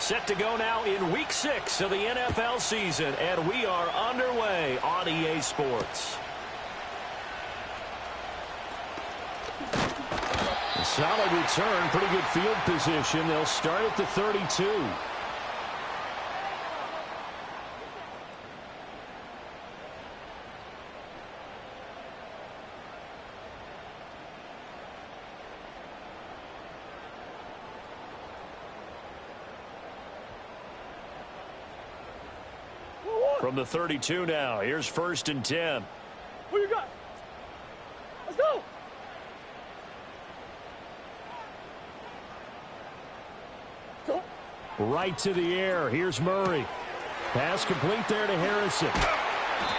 Set to go now in Week 6 of the NFL season, and we are underway on EA Sports. A solid return, pretty good field position. They'll start at the 32. From the 32 now, here's 1st and 10. Who you got? Let's go! Go! Right to the air. Here's Murray. Pass complete there to Harrison.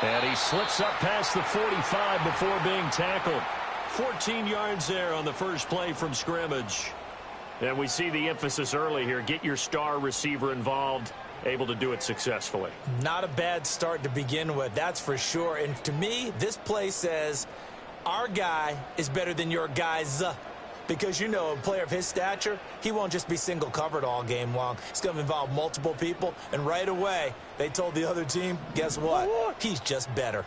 And he slips up past the 45 before being tackled. 14 yards there on the first play from scrimmage. And we see the emphasis early here. Get your star receiver involved. Able to do it successfully. Not a bad start to begin with, that's for sure. And to me, this play says our guy is better than your guys. Because, you know, a player of his stature, he won't just be single covered all game long. It's going to involve multiple people. And right away, they told the other team, guess what? He's just better.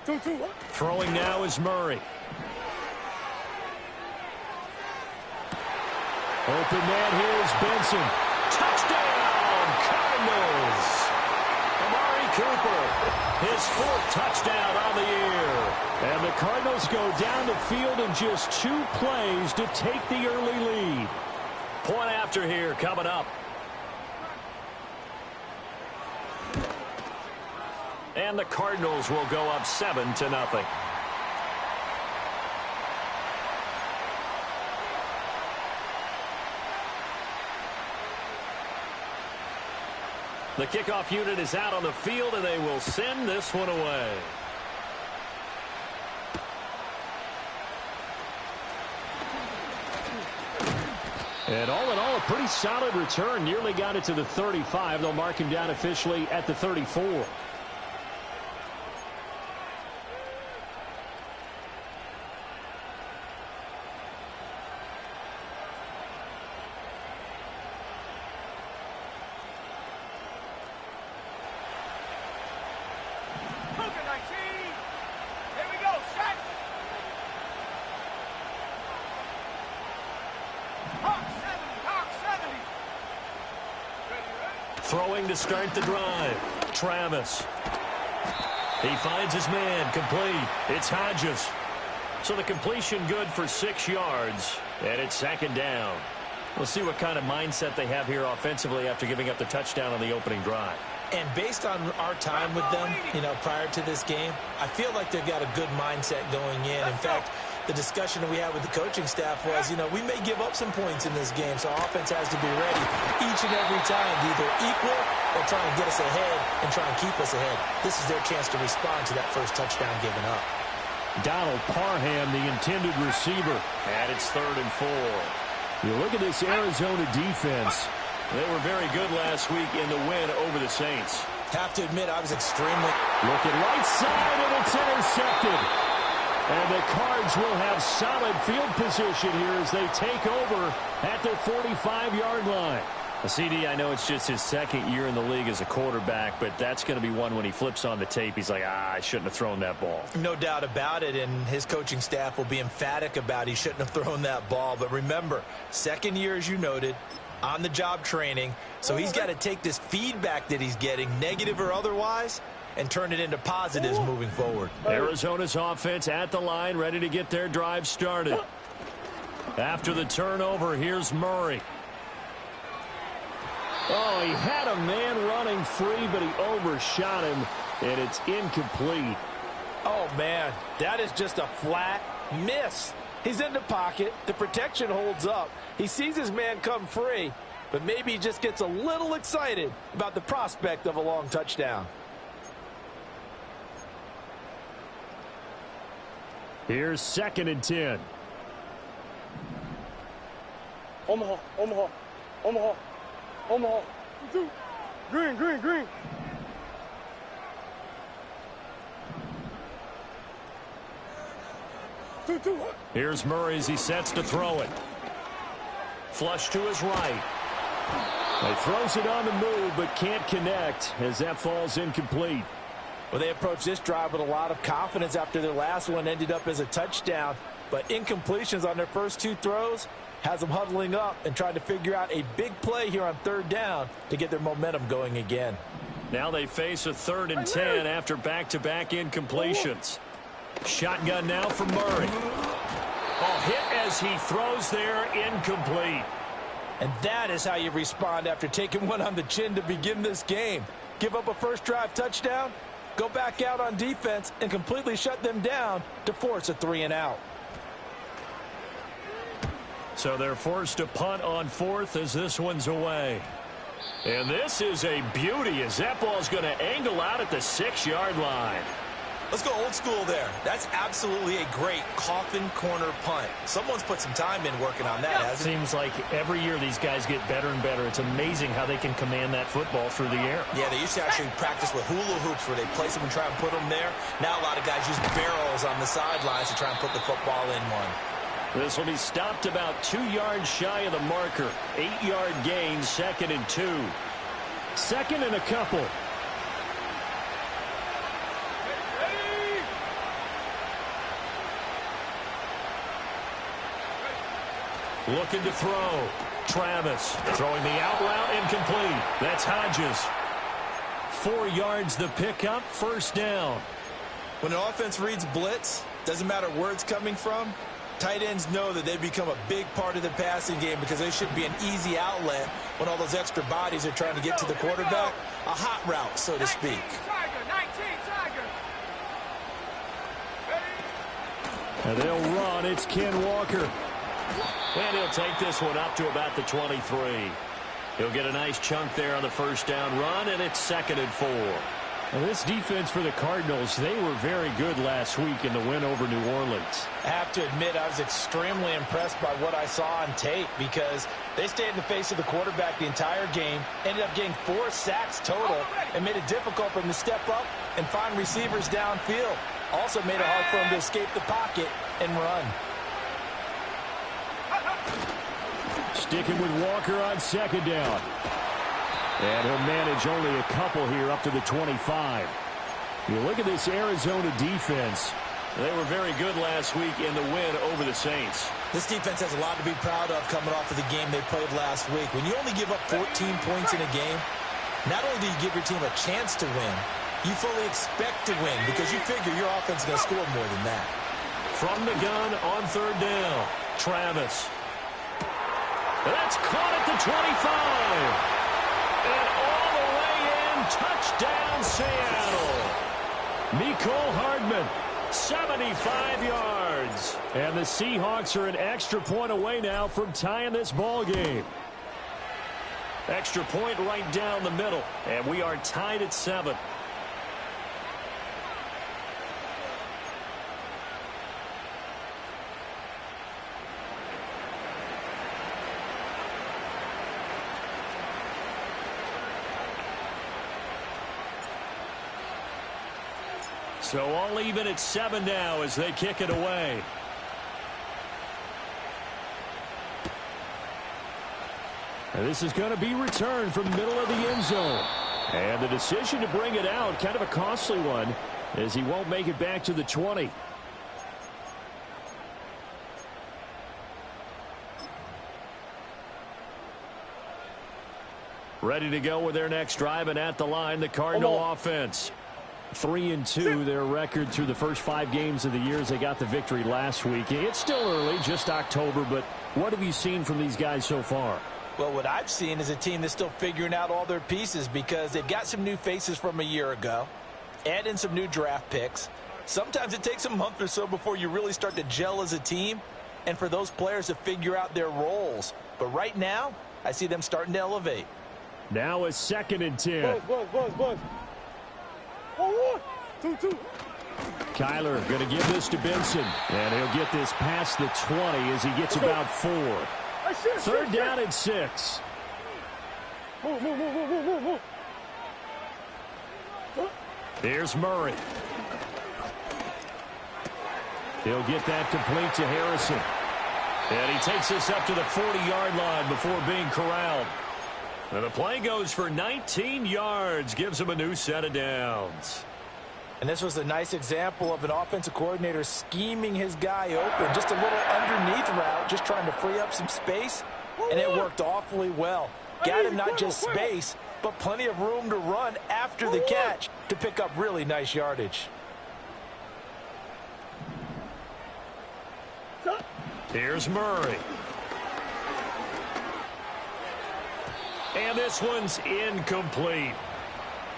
Throwing now is Murray. Open man, here's Benson. Touchdown, Cardinals. Amari Cooper, his 4th touchdown on the year. And the Cardinals go down the field in just 2 plays to take the early lead. Point after here coming up. And the Cardinals will go up 7-0. The kickoff unit is out on the field, and they will send this one away. And all in all, a pretty solid return. Nearly got it to the 35. They'll mark him down officially at the 34. Throwing to start the drive. Travis. He finds his man. Complete. It's Hodges. So the completion good for 6 yards. And it's 2nd down. We'll see what kind of mindset they have here offensively after giving up the touchdown on the opening drive. And based on our time with them, you know, prior to this game, I feel like they've got a good mindset going in. In fact, the discussion that we had with the coaching staff was, you know, we may give up some points in this game, so our offense has to be ready each and every time to either equal or try and get us ahead and try and keep us ahead. This is their chance to respond to that first touchdown given up. Donald Parham, the intended receiver. And it's 3rd and 4. You look at this Arizona defense. They were very good last week in the win over the Saints. Have to admit, I was extremely... Looking right side, and it's intercepted. And the Cards will have solid field position here as they take over at their 45-yard line. CD, I know it's just his 2nd year in the league as a quarterback, but that's going to be one when he flips on the tape. He's like, I shouldn't have thrown that ball. No doubt about it, and his coaching staff will be emphatic about he shouldn't have thrown that ball. But remember, 2nd year, as you noted, on-the-job training. So he's got to take this feedback that he's getting, negative or otherwise, and turn it into positives moving forward. Arizona's offense at the line, ready to get their drive started. After the turnover, here's Murray. Oh, he had a man running free, but he overshot him, and it's incomplete. Oh, man, that is just a flat miss. He's in the pocket. The protection holds up. He sees his man come free, but maybe he just gets a little excited about the prospect of a long touchdown. Here's 2nd and 10. Omaha, Omaha, Omaha, Omaha. Green, green, green. Here's Murray as he sets to throw it. Flush to his right. He throws it on the move, but can't connect as that falls incomplete. Well, they approached this drive with a lot of confidence after their last one ended up as a touchdown. But incompletions on their first two throws has them huddling up and trying to figure out a big play here on third down to get their momentum going again. Now they face a 3rd and 10 after back-to-back incompletions. Shotgun now for Murray. Hit as he throws there, incomplete. And that is how you respond after taking one on the chin to begin this game. Give up a first drive touchdown, go back out on defense, and completely shut them down to force a 3-and-out. So they're forced to punt on 4th as this one's away. And this is a beauty as that ball's going to angle out at the 6-yard line. Let's go old school there. That's absolutely a great coffin corner punt. Someone's put some time in working on that, hasn't it? Seems like every year these guys get better and better. It's amazing how they can command that football through the air. Yeah, they used to actually practice with hula hoops where they place them and try and put them there. Now a lot of guys use barrels on the sidelines to try and put the football in one. This will be stopped about 2 yards shy of the marker. 8-yard gain, 2nd and 2. 2nd and a couple. Looking to throw. Travis throwing the out route, incomplete. That's Hodges. 4 yards the pickup, 1st down. When an offense reads blitz, doesn't matter where it's coming from, tight ends know that they become a big part of the passing game because they should be an easy outlet when all those extra bodies are trying to get to the quarterback. A hot route, so to speak. And they'll run. It's Ken Walker. And he'll take this one up to about the 23. He'll get a nice chunk there on the 1st down run, and it's 2nd and 4. Well, this defense for the Cardinals, they were very good last week in the win over New Orleans. I have to admit, I was extremely impressed by what I saw on tape because they stayed in the face of the quarterback the entire game, ended up getting 4 sacks total, and made it difficult for him to step up and find receivers downfield. Also made it hard for him to escape the pocket and run. Sticking with Walker on 2nd down. And he'll manage only a couple here up to the 25. You look at this Arizona defense. They were very good last week in the win over the Saints. This defense has a lot to be proud of coming off of the game they played last week. When you only give up 14 points in a game, not only do you give your team a chance to win, you fully expect to win because you figure your offense is going to score more than that. From the gun on 3rd down, Travis. That's caught at the 25. And all the way in, touchdown Seattle. Mecole Hardman, 75 yards. And the Seahawks are an extra point away now from tying this ball game. Extra point right down the middle, and we are tied at 7. So all even at 7 now as they kick it away. And this is going to be returned from the middle of the end zone. And the decision to bring it out, kind of a costly one, as he won't make it back to the 20. Ready to go with their next drive, and at the line, the Cardinal offense. 3-2, their record through the first 5 games of the year as they got the victory last week. It's still early, just October, but what have you seen from these guys so far? Well, what I've seen is a team that's still figuring out all their pieces because they've got some new faces from a year ago, add in some new draft picks. Sometimes it takes a month or so before you really start to gel as a team and for those players to figure out their roles. But right now, I see them starting to elevate. Now a 2nd and 10. Buzz. 2-2. Kyler going to give this to Benson. And he'll get this past the 20 as he gets about 4. 3rd down and 6. Move. Here's Murray. He'll get that complete to Harrison. And he takes this up to the 40-yard line before being corralled. And the play goes for 19 yards, gives him a new set of downs. And this was a nice example of an offensive coordinator scheming his guy open. Just a little underneath route, just trying to free up some space, and it worked awfully well. Got him not just space, but plenty of room to run after the catch to pick up really nice yardage. Here's Murray. And this one's incomplete.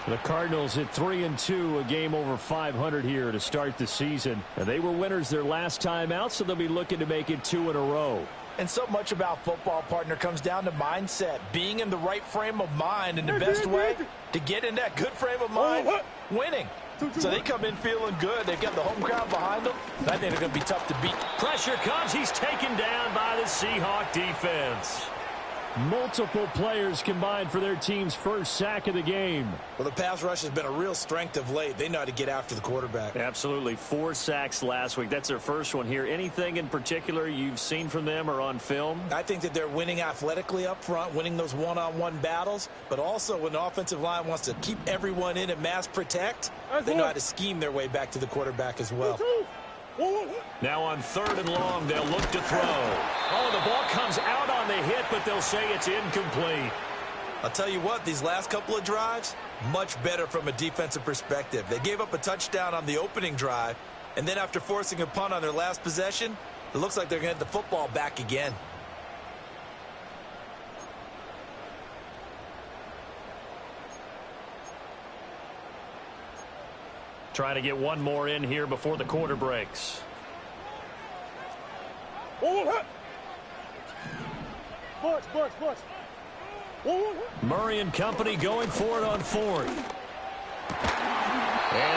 The Cardinals at 3-2, a game over 500 here to start the season. And they were winners their last time out, so they'll be looking to make it 2 in a row. And so much about football, partner, comes down to mindset, being in the right frame of mind. And the best way to get in that good frame of mind, winning. So they come in feeling good. They've got the home crowd behind them. I think they're going to be tough to beat. Pressure comes. He's taken down by the Seahawk defense. Multiple players combined for their team's first sack of the game. Well, the pass rush has been a real strength of late. They know how to get after the quarterback. Absolutely. 4 sacks last week. That's their first one here. Anything in particular you've seen from them or on film? I think that they're winning athletically up front, winning those one-on-one battles, but also when the offensive line wants to keep everyone in and mass protect, they know how to scheme their way back to the quarterback as well. Now on 3rd and long, they'll look to throw. Oh, the ball comes out on the hit, but they'll say it's incomplete. I'll tell you what, these last couple of drives, much better from a defensive perspective. They gave up a touchdown on the opening drive, and then after forcing a punt on their last possession, it looks like they're going to get the football back again. Trying to get one more in here before the quarter breaks. Murray and company going for it on 4th. And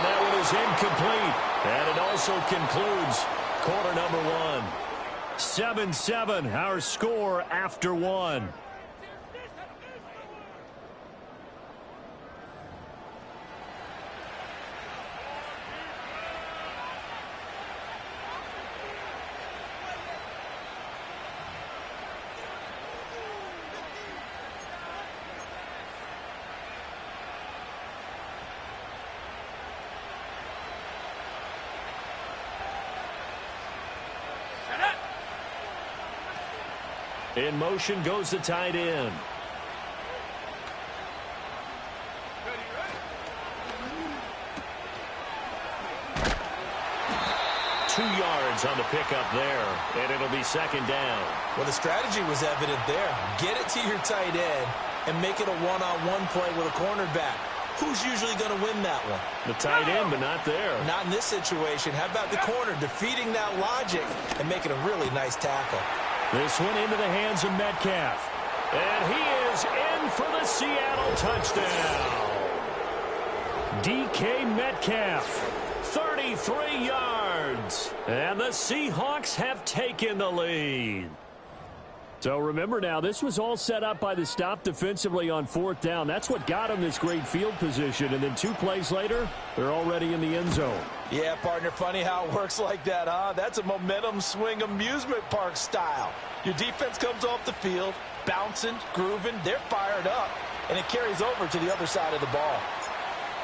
that one is incomplete. And it also concludes quarter number 1. 7-7, our score after 1. In motion goes the tight end. Two yards on the pickup there, and it'll be 2nd down. Well, the strategy was evident there. Get it to your tight end and make it a one-on-one play with a cornerback. Who's usually going to win that one? The tight end, but not there. Not in this situation. How about the corner defeating that logic and making a really nice tackle? This one into the hands of Metcalf. And he is in for the Seattle touchdown. DK Metcalf, 33 yards. And the Seahawks have taken the lead. So remember now, this was all set up by the stop defensively on 4th down. That's what got them this great field position. And then 2 plays later, they're already in the end zone. Yeah, partner, funny how it works like that, huh? That's a momentum swing amusement park style. Your defense comes off the field, bouncing, grooving, they're fired up, and it carries over to the other side of the ball.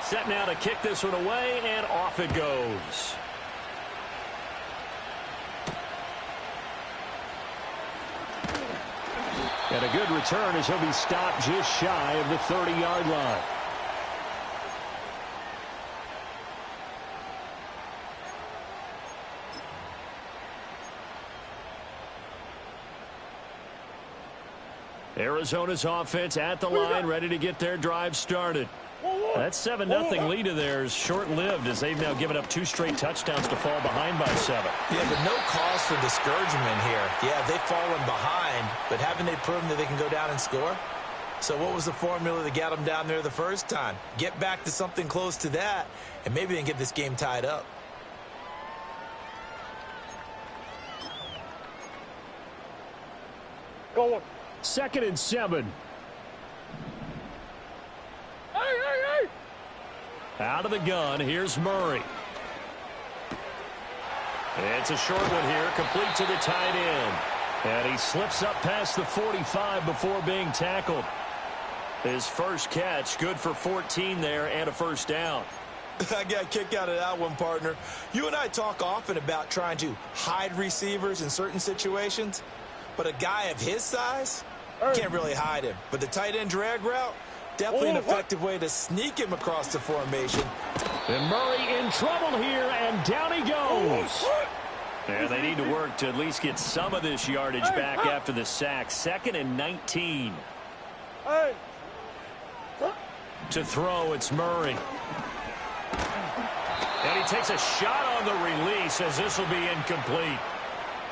Set now to kick this one away, and off it goes. And a good return as he'll be stopped just shy of the 30-yard line. Arizona's offense at the line, ready to get their drive started. That 7-0 lead of theirs short-lived as they've now given up 2 straight touchdowns to fall behind by 7. Yeah, but no cause for discouragement here. Yeah, they've fallen behind, but haven't they proven that they can go down and score? So what was the formula that got them down there the first time? Get back to something close to that, and maybe they can get this game tied up. Go on. 2nd and 7. Out of the gun, here's Murray. It's a short one here, complete to the tight end. And he slips up past the 45 before being tackled. His first catch, good for 14 there and a first down. I got a kick out of that one, partner. You and I talk often about trying to hide receivers in certain situations, but a guy of his size can't really hide him. But the tight end drag route, definitely an effective way to sneak him across the formation. And Murray in trouble here, and down he goes. And they need to work to at least get some of this yardage back after the sack. 2nd and 19. To throw, it's Murray. And he takes a shot on the release as this will be incomplete.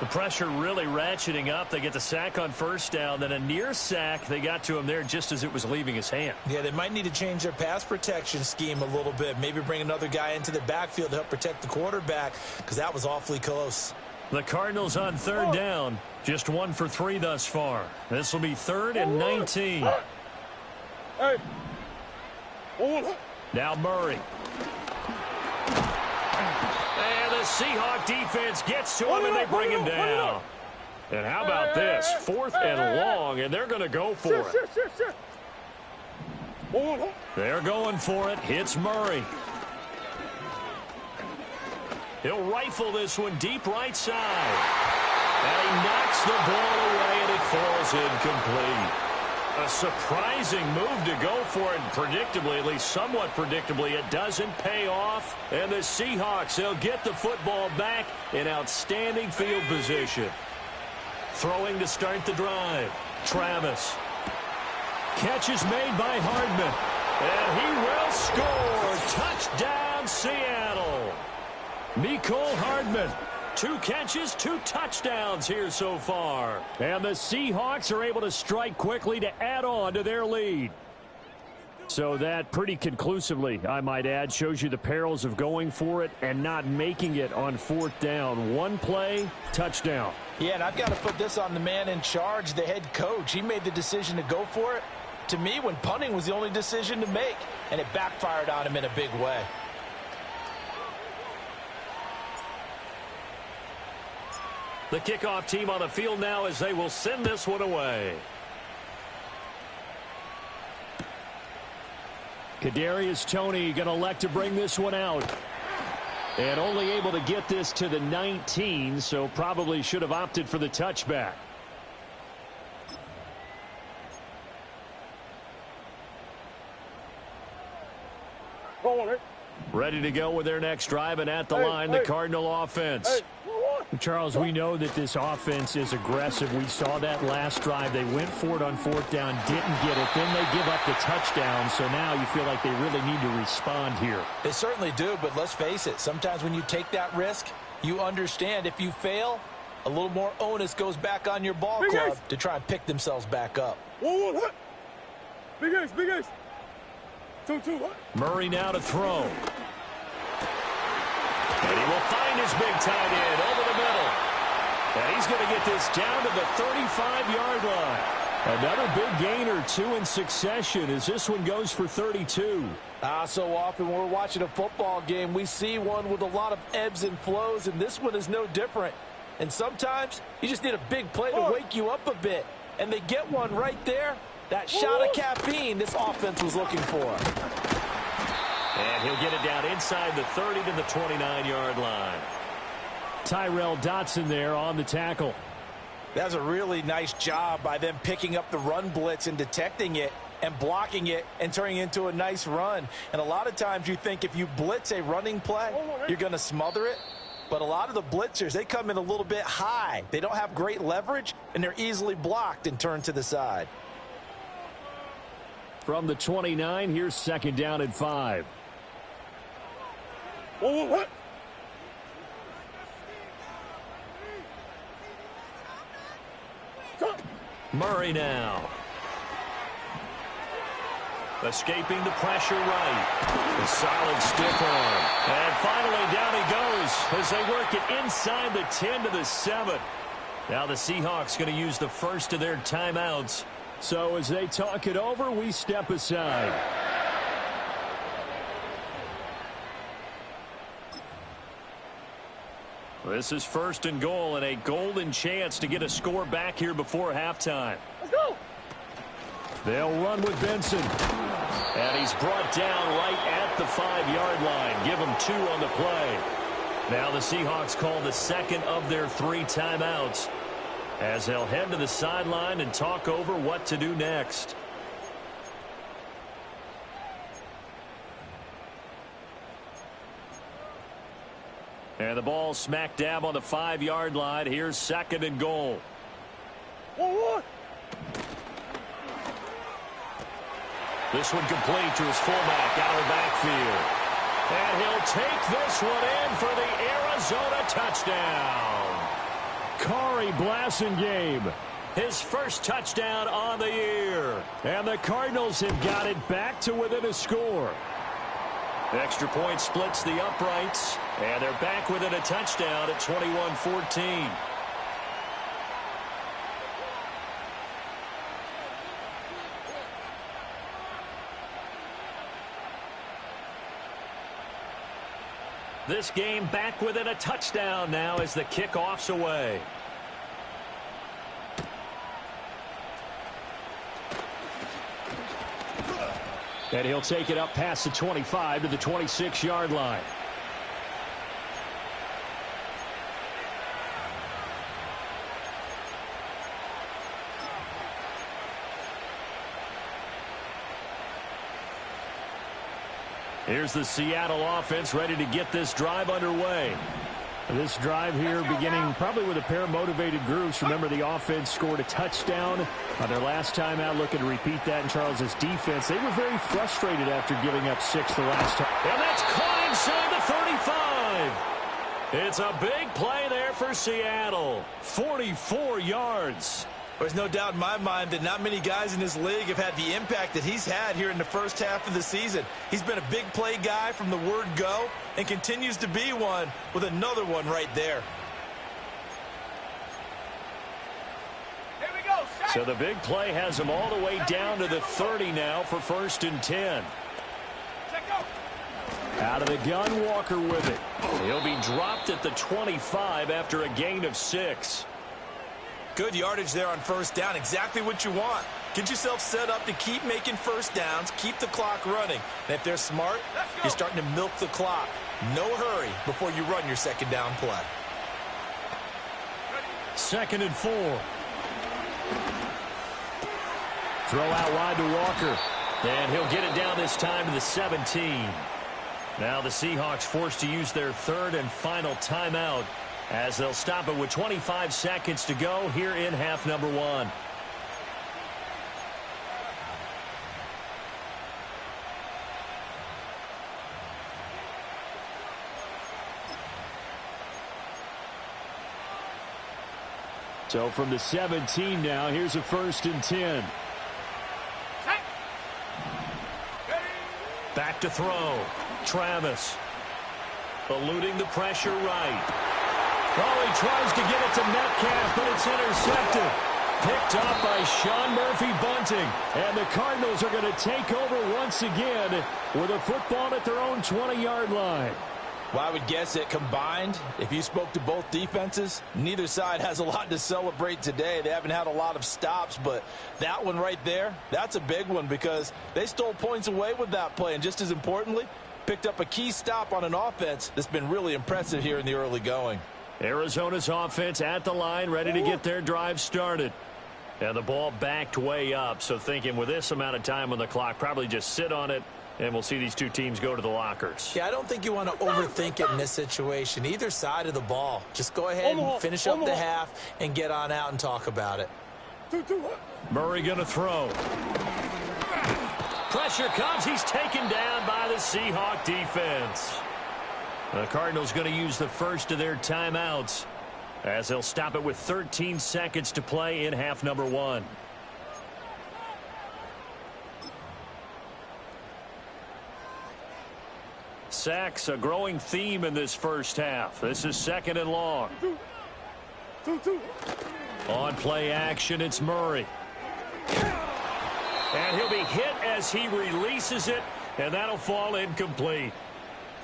The pressure really ratcheting up. They get the sack on first down, then a near sack. They got to him there just as it was leaving his hand. Yeah, they might need to change their pass protection scheme a little bit. Maybe bring another guy into the backfield to help protect the quarterback, because that was awfully close. The Cardinals on 3rd down. Just 1 for 3 thus far. This will be 3rd and 19. Now Murray. And the Seahawk defense gets to him, and they bring him down. And how about this? 4th and long, and they're going to go for it. They're going for it. Hits Murray. He'll rifle this one deep right side. And he knocks the ball away, and it falls incomplete. A surprising move to go for it, and predictably, at least somewhat predictably, it doesn't pay off. And the Seahawks, they'll get the football back in outstanding field position. Throwing to start the drive. Travis. Catch is made by Hardman. And he will score. Touchdown, Seattle. Mecole Hardman. 2 catches, 2 touchdowns here so far. And the Seahawks are able to strike quickly to add on to their lead. So that pretty conclusively, I might add, shows you the perils of going for it and not making it on 4th down. 1 play, touchdown. Yeah, and I've got to put this on the man in charge, the head coach. He made the decision to go for it. To me, when punting was the only decision to make, and it backfired on him in a big way. The kickoff team on the field now as they will send this one away. Kadarius Toney going to elect to bring this one out. And only able to get this to the 19, so probably should have opted for the touchback. Ready to go with their next drive, and at the line, the Cardinal offense. Charles, we know that this offense is aggressive. We saw that last drive. They went for it on 4th down, didn't get it. Then they give up the touchdown, so now you feel like they really need to respond here. They certainly do, but let's face it. Sometimes when you take that risk, you understand if you fail, a little more onus goes back on your ball club to try and pick themselves back up. Big ace. 2. Murray now to throw. And he will find his big tight end over the middle. And he's going to get this down to the 35-yard line. Another big gain or 2 in succession as this one goes for 32. So often when we're watching a football game, we see one with a lot of ebbs and flows, and this one is no different. And sometimes you just need a big play to wake you up a bit. And they get one right there. That shot of caffeine this offense was looking for. And he'll get it down inside the 30 to the 29-yard line. Tyrel Dotson there on the tackle. That's a really nice job by them picking up the run blitz and detecting it and blocking it and turning it into a nice run. And a lot of times you think if you blitz a running play, you're going to smother it. But a lot of the blitzers, they come in a little bit high. They don't have great leverage, and they're easily blocked and turned to the side. From the 29, here's 2nd down and 5. Murray now. Escaping the pressure right. A solid stiff arm. And finally down he goes as they work it inside the 10 to the 7. Now the Seahawks going to use the first of their timeouts. So as they talk it over, we step aside. This is 1st and goal and a golden chance to get a score back here before halftime. Let's go. They'll run with Benson. And he's brought down right at the 5-yard line. Give him 2 on the play. Now the Seahawks call the second of their 3 timeouts as they'll head to the sideline and talk over what to do next. And the ball smack dab on the 5-yard line. Here's 2nd and goal. 1-1. This one complete to his fullback out of the backfield. And he'll take this one in for the Arizona touchdown. Khari Blasingame, His first touchdown on the year. and the Cardinals have got it back to within a score. Extra point splits the uprights, and they're back within a touchdown at 21-14. This game back within a touchdown now as the kickoff's away. And he'll take it up past the 25 to the 26-yard line. Here's the Seattle offense ready to get this drive underway. This drive here beginning probably with a pair of motivated groups. Remember, the offense scored a touchdown on their last time out, looking to repeat that in Charles's defense. They were very frustrated after giving up 6 the last time. And that's caught inside the 35. It's a big play there for Seattle. 44 yards. There's no doubt in my mind that not many guys in this league have had the impact that he's had here in the first half of the season. He's been a big play guy from the word go and continues to be one with another one right there. Here we go. So the big play has him all the way down to the 30 now for 1st and 10. Check out. Out of the gun, Walker with it. He'll be dropped at the 25 after a gain of 6. Good yardage there on first down. Exactly what you want. Get yourself set up to keep making first downs, keep the clock running. And if they're smart, you're starting to milk the clock. No hurry before you run your second down play. 2nd and 4. Throw out wide to Walker. And he'll get it down this time to the 17. Now the Seahawks forced to use their 3rd and final timeout as they'll stop it with 25 seconds to go here in half number 1. So from the 17 now, here's a 1st and 10. Back to throw. Travis eluding the pressure right. Oh, he tries to get it to Metcalf, but it's intercepted. Picked up by Sean Murphy-Bunting. And the Cardinals are going to take over once again with a football at their own 20-yard line. Well, I would guess that combined, if you spoke to both defenses, neither side has a lot to celebrate today. They haven't had a lot of stops, but that one right there, that's a big one because they stole points away with that play. And just as importantly, picked up a key stop on an offense that's been really impressive here in the early going. Arizona's offense at the line, ready to get their drive started. And the ball backed way up, so thinking with this amount of time on the clock, probably just sit on it, and we'll see these two teams go to the lockers. Yeah, I don't think you want to overthink it in this situation. Either side of the ball. Just go ahead and finish up the half and get on out and talk about it. Murray going to throw. Pressure comes. He's taken down by the Seahawk defense. The Cardinals going to use the first of their timeouts as they'll stop it with 13 seconds to play in half number 1. Sacks, a growing theme in this first half. This is 2nd and long. On play action, it's Murray. And he'll be hit as he releases it, and that'll fall incomplete.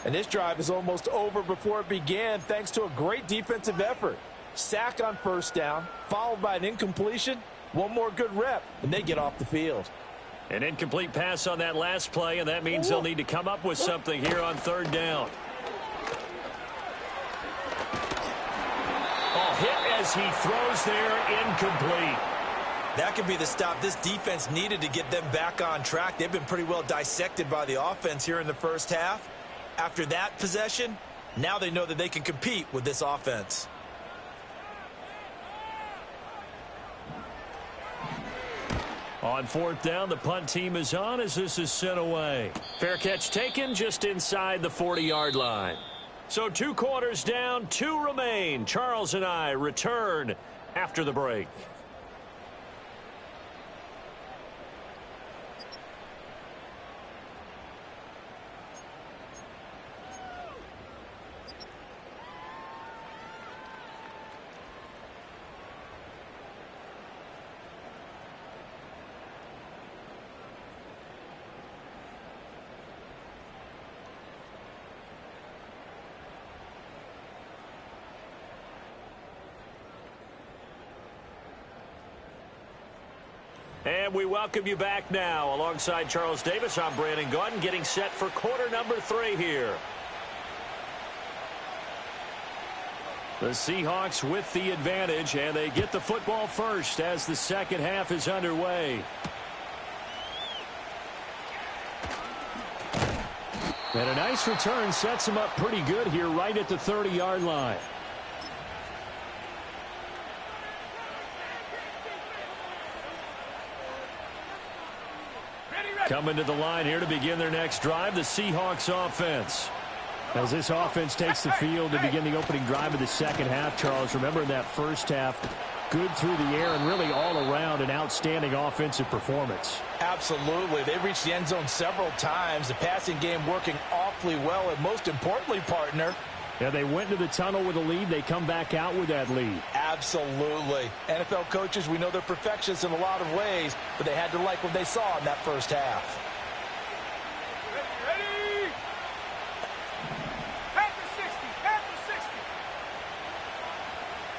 And this drive is almost over before it began thanks to a great defensive effort. Sack on first down, followed by an incompletion. One more good rep, and they get off the field. An incomplete pass on that last play, and that means they'll need to come up with something here on third down. Oh, hit as he throws there, incomplete. That could be the stop this defense needed to get them back on track. They've been pretty well dissected by the offense here in the first half. After that possession, now they know that they can compete with this offense. On fourth down, the punt team is on as this is sent away. Fair catch taken just inside the 40-yard line. So 2 quarters down, 2 remain. Charles and I return after the break. And we welcome you back now. Alongside Charles Davis, I'm Brandon Gaudin, getting set for quarter number 3 here. The Seahawks with the advantage, and they get the football first as the second half is underway. And a nice return sets them up pretty good here right at the 30-yard line. Coming to the line here to begin their next drive, the Seahawks offense. As this offense takes the field to begin the opening drive of the second half, Charles, remember in that first half, good through the air and really all around an outstanding offensive performance. Absolutely. They reached the end zone several times. The passing game working awfully well, and most importantly, partner, Yeah, they went into the tunnel with a lead. They come back out with that lead. absolutely. NFL coaches, we know they're perfectionists in a lot of ways, but they had to like what they saw in that first half. Ready? Panther 60, Panther 60.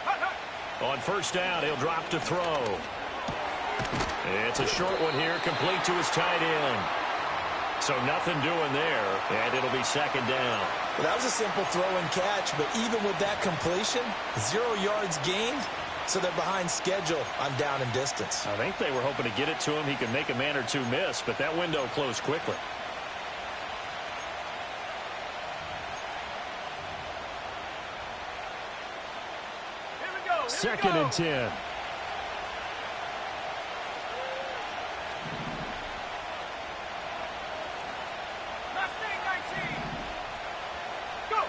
Hut, hut. On first down, he'll drop to throw. It's a short one here, complete to his tight end. So nothing doing there, and it'll be second down. Well, that was a simple throw and catch, but even with that completion, 0 yards gained, so they're behind schedule on down and distance. I think they were hoping to get it to him. He could make a man or two miss, but that window closed quickly. Here we go. Second and 10. Mustang 19. Go.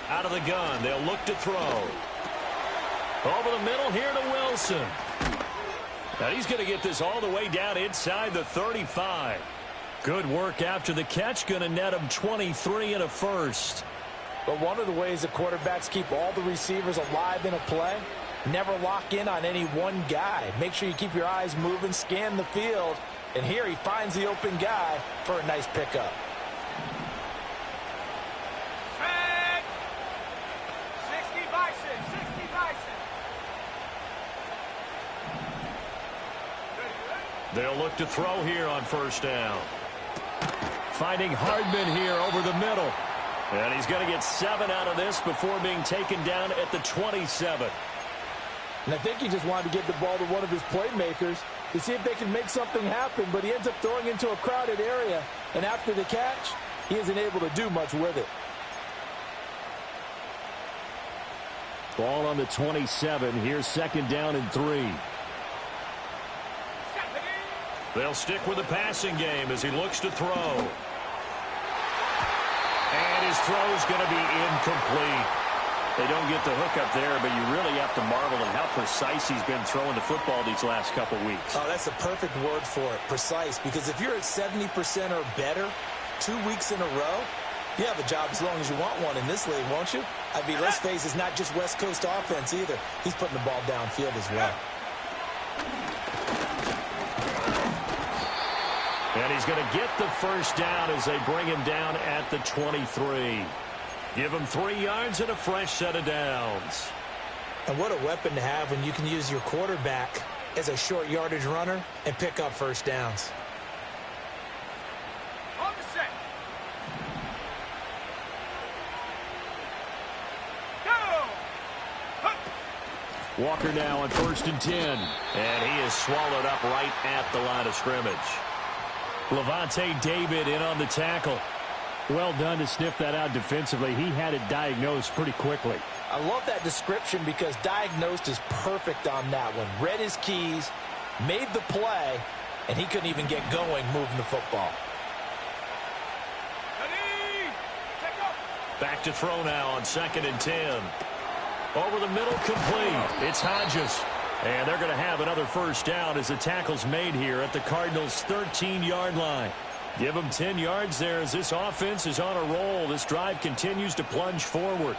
Out of the gun, they'll look to throw. Over the middle here to Wilson. Now he's going to get this all the way down inside the 35. Good work after the catch, going to net him 23 and a first. But one of the ways the quarterbacks keep all the receivers alive in a play, never lock in on any one guy. Make sure you keep your eyes moving, scan the field, and here he finds the open guy for a nice pickup. Track. 60 Bison, 60 Bison. They'll look to throw here on first down. Finding Hardman here over the middle. And he's going to get 7 out of this before being taken down at the 27. And I think he just wanted to give the ball to one of his playmakers to see if they can make something happen, but he ends up throwing into a crowded area, and after the catch, he isn't able to do much with it. Ball on the 27. Here's second down and 3. They'll stick with the passing game as he looks to throw. And his throw's going to be incomplete. They don't get the hook up there, but you really have to marvel at how precise he's been throwing the football these last couple weeks. Oh, that's the perfect word for it, precise, because if you're at 70% or better 2 weeks in a row, you have a job as long as you want one in this league, won't you? I mean, let's face it, it's not just West Coast offense either. He's putting the ball downfield as well. And he's going to get the first down as they bring him down at the 23. Give him 3 yards and a fresh set of downs. And what a weapon to have when you can use your quarterback as a short yardage runner and pick up first downs. On the set. Go! Hup. Walker now on 1st and 10. And he is swallowed up right at the line of scrimmage. Lavonte David in on the tackle. Well done to sniff that out defensively. He had it diagnosed pretty quickly. I love that description because diagnosed is perfect on that one. Read his keys, made the play, and he couldn't even get going moving the football. Ready? Check up. Back to throw now on 2nd and 10. Over the middle, complete. It's Hodges. And they're going to have another first down as the tackle's made here at the Cardinals' 13-yard line. Give them 10 yards there as this offense is on a roll. This drive continues to plunge forward.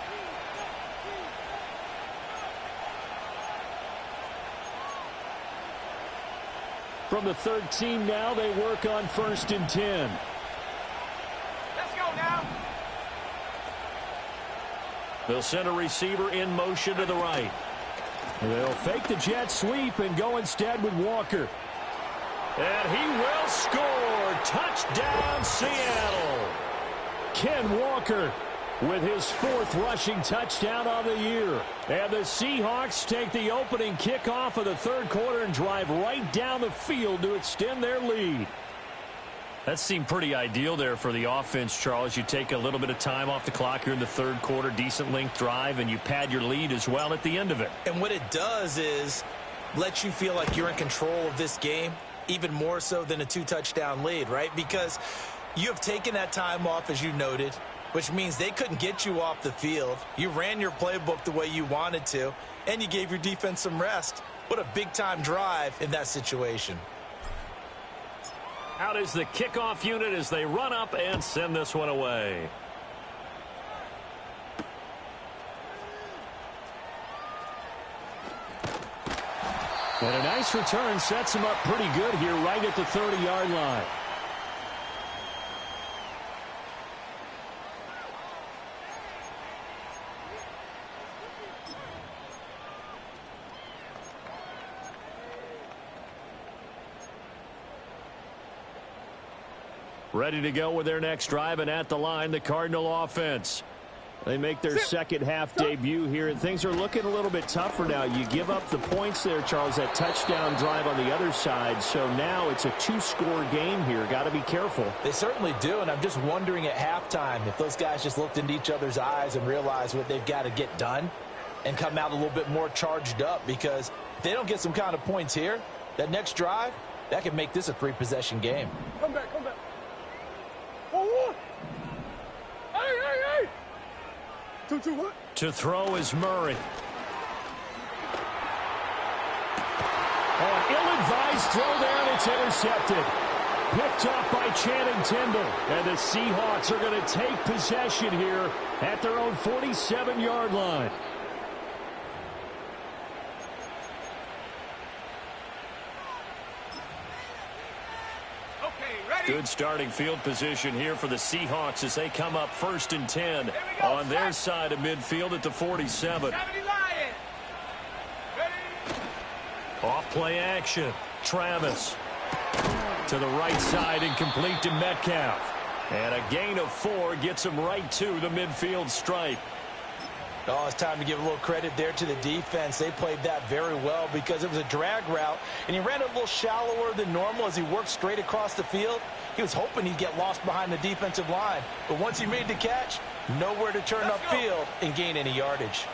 From the 13 now, they work on 1st and 10. Let's go now. They'll send a receiver in motion to the right. They'll fake the jet sweep and go instead with Walker. And he will score. Touchdown, Seattle. Ken Walker with his 4th rushing touchdown of the year. And the Seahawks take the opening kickoff of the 3rd quarter and drive right down the field to extend their lead. That seemed pretty ideal there for the offense, Charles. You take a little bit of time off the clock here in the 3rd quarter, decent length drive, and you pad your lead as well at the end of it. And what it does is let you feel like you're in control of this game, even more so than a 2-touchdown lead, right? Because you have taken that time off, as you noted, which means they couldn't get you off the field. You ran your playbook the way you wanted to, and you gave your defense some rest. What a big-time drive in that situation. Out is the kickoff unit as they run up and send this one away. And a nice return sets him up pretty good here right at the 30-yard line. Ready to go with their next drive, and at the line, the Cardinal offense. They make their second half debut here, and things are looking a little bit tougher now. You give up the points there, Charles, that touchdown drive on the other side. So now it's a 2-score game here. Got to be careful. They certainly do, and I'm just wondering at halftime if those guys just looked into each other's eyes and realized what they've got to get done and come out a little bit more charged up, because if they don't get some kind of points here, that next drive, that could make this a 3-possession game. Come back, come back. Oh, hey, hey, hey. 2-2 what? To throw is Murray. Oh, ill-advised throw there, and it's intercepted. Picked off by Channing Tindall. And the Seahawks are going to take possession here at their own 47-yard line. Good starting field position here for the Seahawks as they come up 1st and 10 on their side of midfield at the 47. Off play action. Travis to the right side and complete to Metcalf. And a gain of 4 gets him right to the midfield stripe. Oh, it's time to give a little credit there to the defense. They played that very well because it was a drag route, and he ran a little shallower than normal as he worked straight across the field. He was hoping he'd get lost behind the defensive line, but once he made the catch, nowhere to turn upfield and gain any yardage.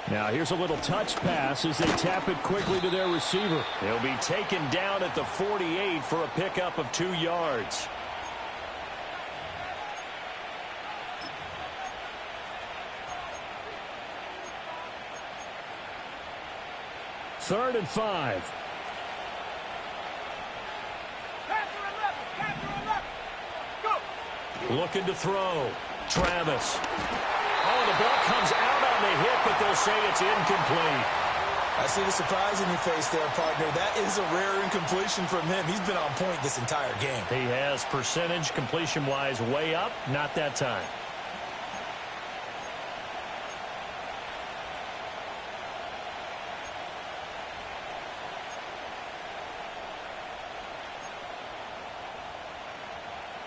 Now here's a little touch pass as they tap it quickly to their receiver. He'll be taken down at the 48 for a pickup of 2 yards. Third and 5. Looking to throw. Travis. Oh, the ball comes out on the hit, but they'll say it's incomplete. I see the surprise in your face there, partner. That is a rare incompletion from him. He's been on point this entire game. He has percentage completion-wise way up, not that time.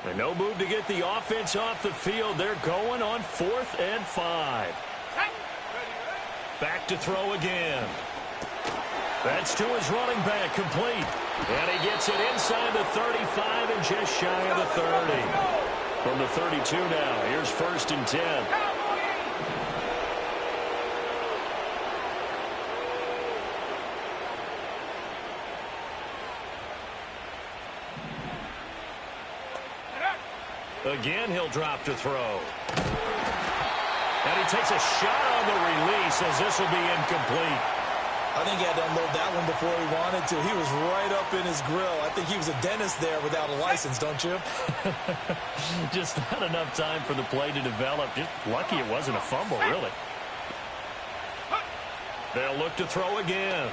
And no move to get the offense off the field. They're going on 4th and 5. Back to throw again. That's to his running back, complete. And he gets it inside the 35 and just shy of the 30. From the 32 now, here's 1st and 10. Again, he'll drop to throw. And he takes a shot on the release as this will be incomplete. I think he had to unload that one before he wanted to. He was right up in his grill. I think he was a dentist there without a license, don't you? Just not enough time for the play to develop. Just lucky it wasn't a fumble, really. They'll look to throw again.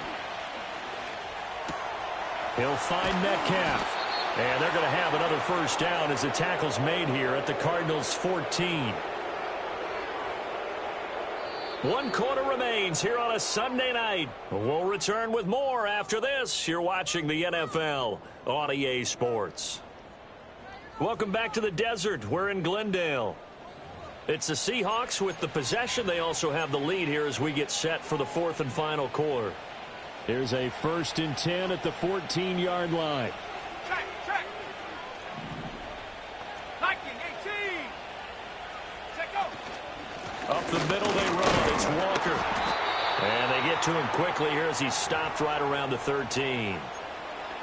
He'll find Metcalf. And they're going to have another 1st down as the tackle's made here at the Cardinals' 14. 1 quarter remains here on a Sunday night. We'll return with more after this. You're watching the NFL on EA Sports. Welcome back to the desert. We're in Glendale. It's the Seahawks with the possession. They also have the lead here as we get set for the 4th and final quarter. Here's a 1st and 10 at the 14-yard line. Check. 19, 18. Check go. Up the middle they run. It's Walker. And they get to him quickly here as he stopped right around the 13.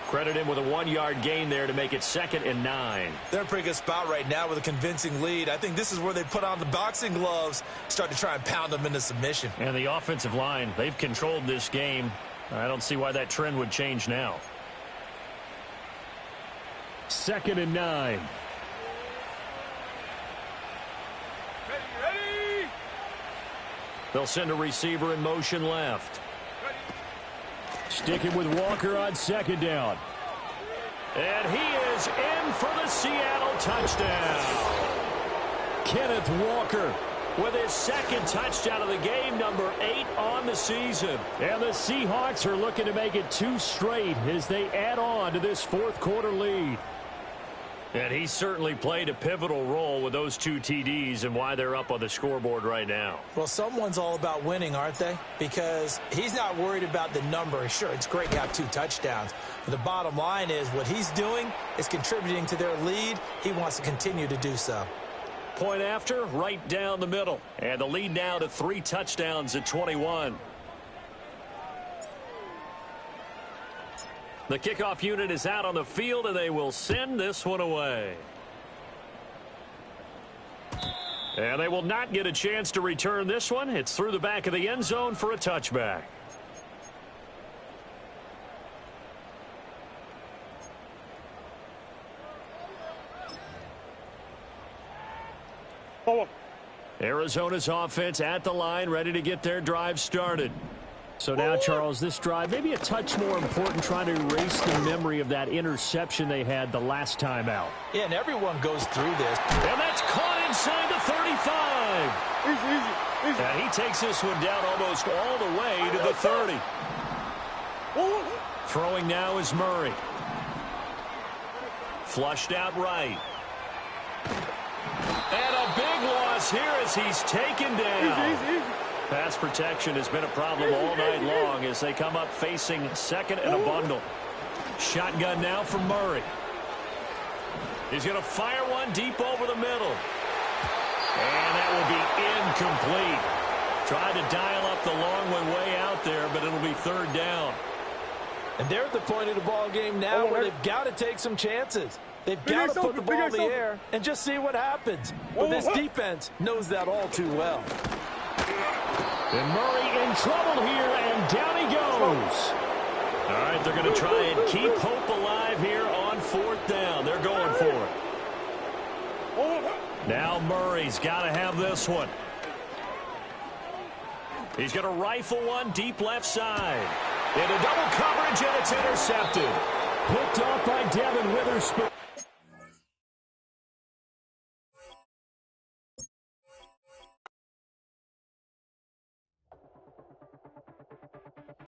Credit him with a 1-yard gain there to make it 2nd and 9. They're in a pretty good spot right now with a convincing lead. I think this is where they put on the boxing gloves, start to try and pound them into submission. And the offensive line, they've controlled this game. I don't see why that trend would change now. 2nd and 9. Ready. They'll send a receiver in motion left. Sticking with Walker on 2nd down. And he is in for the Seattle touchdown. Kenneth Walker with his 2nd touchdown of the game, number 8 on the season. And the Seahawks are looking to make it 2 straight as they add on to this 4th quarter lead. And he certainly played a pivotal role with those 2 TDs and why they're up on the scoreboard right now. Well, someone's all about winning, aren't they? Because he's not worried about the number. Sure, it's great to have 2 touchdowns. But the bottom line is what he's doing is contributing to their lead. He wants to continue to do so. Point after, right down the middle. And the lead now to 3 touchdowns at 21. The kickoff unit is out on the field, and they will send this one away. And they will not get a chance to return this one. It's through the back of the end zone for a touchback. Arizona's offense at the line, ready to get their drive started. So now, Charles, this drive maybe a touch more important, trying to erase the memory of that interception they had the last time out. Yeah, and everyone goes through this. And that's caught inside the 35. Easy. And he takes this one down almost all the way to the 30. Throwing now is Murray. Flushed out right. And a big loss here as he's taken down. Easy. Pass protection has been a problem all night long as they come up facing 2nd and a bundle. Shotgun now from Murray. He's going to fire one deep over the middle. And that will be incomplete. Tried to dial up the long one way out there, but it'll be 3rd down. And they're at the point of the ball game now where they've got to take some chances. They've got to put the ball in the air and just see what happens. But this defense knows that all too well. And Murray in trouble here, and down he goes. All right, they're going to try and keep hope alive here on 4th down. They're going for it. Now Murray's got to have this one. He's going to rifle one deep left side. Into double coverage, and it's intercepted. Picked off by Devin Witherspoon.